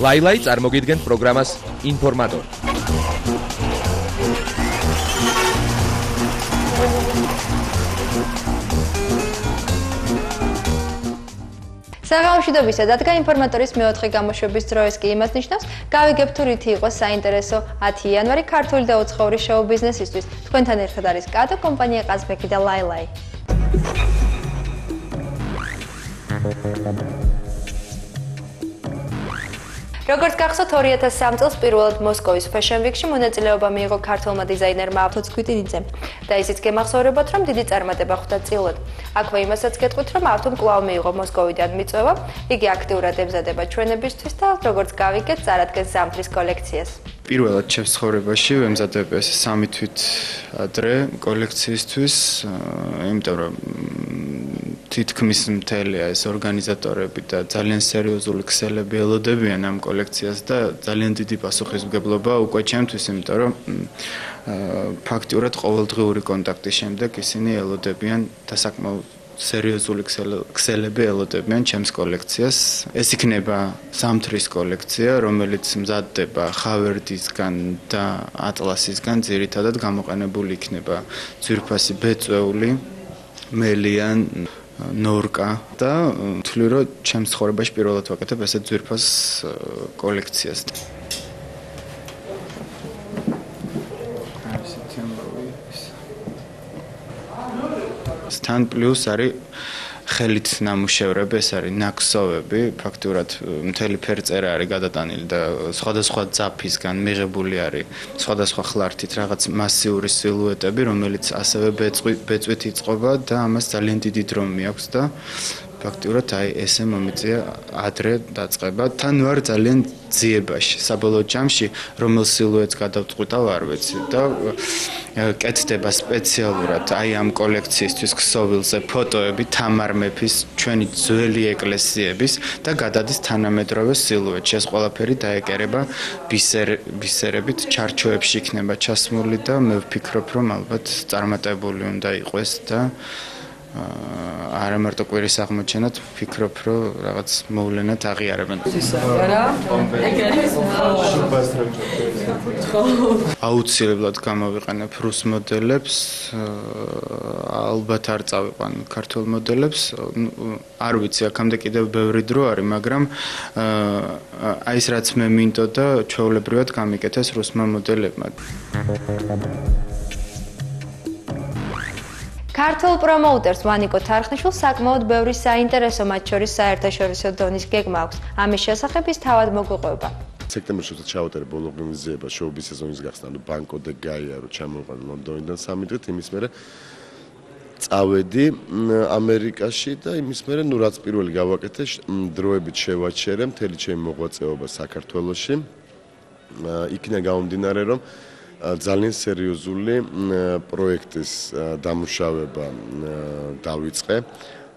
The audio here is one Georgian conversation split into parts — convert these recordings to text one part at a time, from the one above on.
ლაილაი წარმოგიდგენთ პროგრამას ინფორმატორი. საღამოშვიდობისა დადგა ინფორმატორის მეოთხე გამოშვების დრო ეს კი იმას ნიშნავს, გავიგებ თუ რითი იყო საინტერესო 10 იანვარი ქართული და უცხოური შოუ ბიზნესისთვის. თქვენთან ერთად არის კატო, კომპანია ყაზბექი და ლაილაი. როგორც გახსოვთ 2003 წელს პირველად მოსკოვის Fashion Week-ში მონაწილეობა მიიღო ქართველმა დიზაინერმა ავთოც გვიტინიძემ და ისიც გემახსოვრებათ, რომ დიდი წარმატება ხვდა წილად. აქვე იმასაც გეტყვით, რომ ავთომ კვლავ მიიღო მოსკოვიდან მიწვევა, იგი აქტიურად ემზადება ჩვენებისთვის და როგორც გავიგეთ, წარადგენს ზამთრის კოლექციას. პირველად ჩემს ცხოვრებაში ვემზადებ ეს 3 თვით ადრე კოლექციისთვის, იმიტომ რომ თითქმის მთელი ეს ორგანიზატორები და ძალიან სერიოზული ქსელები ელოდებიან ამ კოლექციას და ძალიან დიდი პასუხისმგებლობა უკვე ჩემთვის, იმიტომ რომ ფაქტიურად ყოველდღიური კონტაქტის შემდეგ ისინი ელოდებიან და საკმაოდ სერიოზული ქსელები ელოდებიან ჩემს კოლექციას. ეს იქნება ზამთრის კოლექცია, რომელიც მზადდება ხავერდისგან და ატლასისგან, ძირითადად გამოყენებული იქნება ძვირფასი ბეწვეული, მელიან, ნორკა და თვლი რომ ჩემს ცხოვრებაში პირველად ვაკეთებ ესეთ ძვირფას კოლექციას. თან პლუს არის ხელით ნამუშევრები, ეს არის ნაკსოვები, ფაქტურად მთელი ფერწერა არის გადატანილი და სხვადასხვა ძაფისგან მიღებული არის სხვადასხვა ხლართით რაღაც მასიური სილუეტები, რომელიც ასევე ბეწვით იწყობა და ამას ძალიან დიდი დრო მიაქვს და ფაქტურად აი ესე მომიწია ადრე დაწყება. თან ვარ ძალიან ძიებაში, საბოლოო ჯამში რომელ სილუეტს გადავწყვიტავ არ ვიცი და კეთდება სპეციალურად აი ამ კოლექციისთვის ქსოვილზე ფოტოები თამარ მეფის ჩვენი ძველი ეკლესიების და გადადის თანამედროვე სილუეტში. ეს ყველაფერი დაეკერება ბისერებით, ჩარჩოებში იქნება ჩასმული და მე ვფიქრობ, რომ ალბათ წარმატებული უნდა იყოს და არა მარტო კვირის აღმოჩენად, ვფიქრობ, რომ რაღაც მოვლენად აღიარებენ. აუცილებლად გამოვიყენებ რუს მოდელებს, ალბათ არ წავიყვან ქართულ მოდელებს. არ ვიცი, აქამდე კიდევ ბევრი დრო არის, მაგრამ აი ეს რაც მე მინდოდა, ჩვეულებრივად გამიკეთეს რუსმა მოდელებმა. ქართულ პრომოუტერს ვანიკო თარხნიშვილს საკმაოდ ბევრი საინტერესო, მათ შორის საერთაშორისო დონის გეგმა აქვს. ამის შესახებ ის თავად მოგვიყვება. სექტემბერში ჩავატარე ბოლო ორგანიზება შოუის სეზონის გახსნა, ბანკო და გაია რო ჩამოვყან ლონდონიდან 3 დღით, იმის მერე წავედი ამერიკაში და იმის მერე ნუ რაც პირველი გავაკეთე, დროებით შევაჩერე მთელი ჩემი მოღვაწეობა საქართველოში. იქნა გამომდინარე, რომ ძალიან სერიოზული პროექტის დამუშავება დავიწყე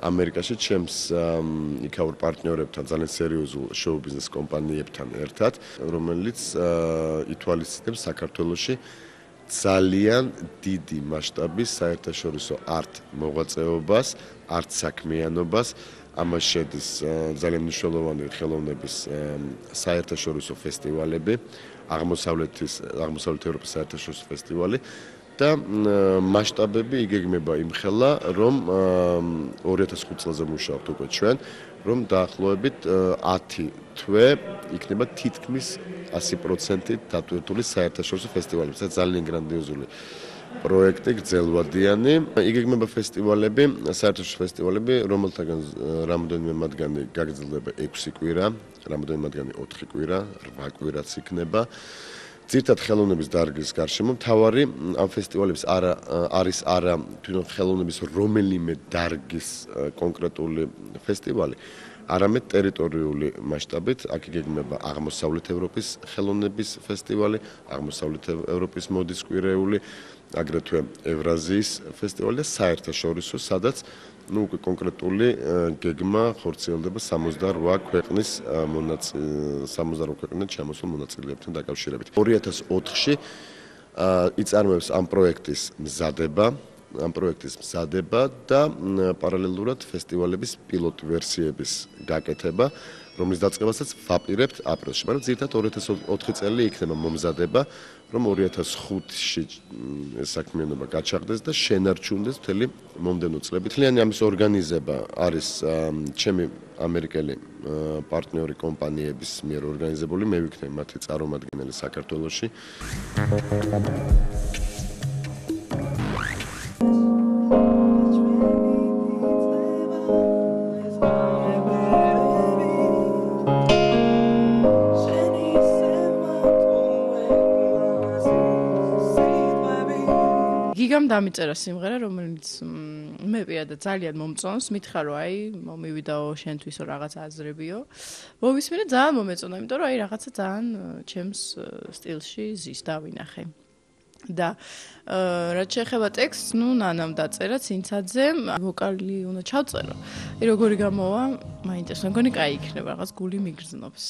ამერიკაში ჩემს იქაურ პარტნიორებთან, ძალიან სერიოზულ შოუ ბიზნეს კომპანიებთან ერთად, რომელიც ითვალისწინებს საქართველოში ძალიან დიდი მასშტაბის საერთაშორისო არტ მოღვაწეობას, არტ საქმიანობას. ამას შედის ძალიან მნიშვნელოვანი ხელოვნების საერთაშორისო ფესტივალები, აღმოსავლეთ ევროპის საერთაშორისო ფესტივალი და მასშტაბები იგეგმება იმხელა, რომ 2005 წელზე მუშაობთ უკვე ჩვენ, რომ დაახლოებით 10 თვე იქნება თითქმის 100% დატვირთული საერთაშორისო ფესტივალი. ეს ძალიან გრანდიოზული პროექტი, გრძელვადიანი. იგეგმება ფესტივალები, საერთაშორისო ფესტივალები, რომელთაგან რამოდენიმე მათგანი გაგრძელდება 6 კვირა, რამოდენიმე მათგანი 4 კვირა, 8 კვირაც იქნება. ძირითადად ხელოვნების დარგის გარშემო მთავარი ამ ფესტივალების არის არა თვითონ ხელოვნების რომელიმე დარგის კონკრეტული ფესტივალი, არამედ ტერიტორიული მასშტაბით. აქ იგეგმება აღმოსავლეთ ევროპის ხელოვნების ფესტივალი, აღმოსავლეთ ევროპის მოდის კვირეული, აგრეთვე ევრაზიის ფესტივალი და საერთაშორისო, სადაც უკვე კონკრეტული გეგმა ხორციელდება 68 ქვეყნის 68 ქვეყნიდან ჩამოსულ მონაწილეებთან დაკავშირებით. 2004-ში იწარმოებს ამ პროექტის მზადება და პარალელურად ფესტივალების პილოტ ვერსიების გაკეთება, რომლის დაწყებასაც ვაპირებთ აპრილში, მაგრამ ძირითადად 2004 წელი იქნება მომზადება, რომ 2005-ში ეს საქმიანობა გაჩაღდეს და შენარჩუნდეს მთელი მომდევნო წლები. მთლიანი ამის ორგანიზება არის ჩემი ამერიკელი პარტნიორი კომპანიების მიერ ორგანიზებული, მე ვიქნები მათი წარმომადგენელი საქართველოში. გიგამ დამიწერა სიმღერა, რომელიც მე პირადად ძალიან მომწონს, მითხრა რომ აი მომივიდაო შენთვის რაღაც აზრებიო. მოვისმინე ძალიან მომეწონა, იმიტომ რომ აი რაღაცა ძალიან ჩემს სტილში ზის დავინახე. და რაც შეეხება ტექსტს, ნანამ დაწერა ცინცაძემ, ვოკალი უნდა ჩავწერო. როგორი გამოვა, მაინტერესებს, მგონი კაი იქნება, რაღაც გული მიგრძნობს.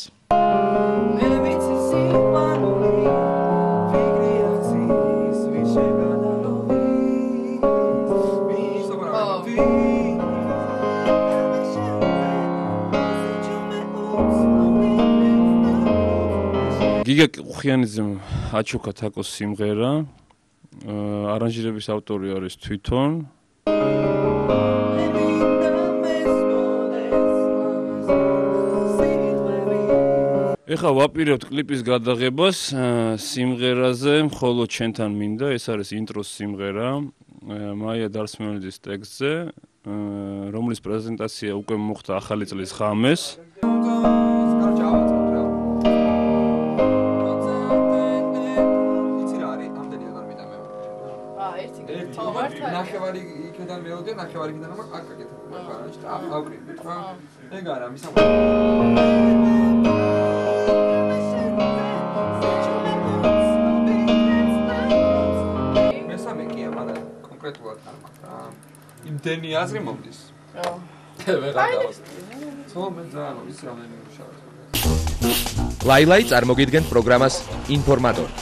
გიგა ყუხიანიძემ აჩუქა თაკოს სიმღერა, არანჟირების ავტორი არის თვითონ. ეხლა ვაპირებთ კლიპის გადაღებას სიმღერაზე, მხოლოდ ჩვენთან მინდა, ეს არის ინტროს სიმღერა, მაია დარსმელიძის ტექსტზე, რომლის პრეზენტაცია უკვე მოხდა ახალი წლის ღამეს. ნახევარი იქიდან მეოდე, ნახევარი იქიდან მაგ აკაკეთ. ავკრიბეთ რა. ეგ არა, მისამ. მესამე კია, მაგრამ კონკრეტულად არ მაქვს რა. იმდენი აზრი მომდის. ხო. ვეღარ ხო, მე ძალიან ვიცი რამდენი მუშაობ. ლაილაი წარმოგიდგენთ პროგრამას ინფორმატორი.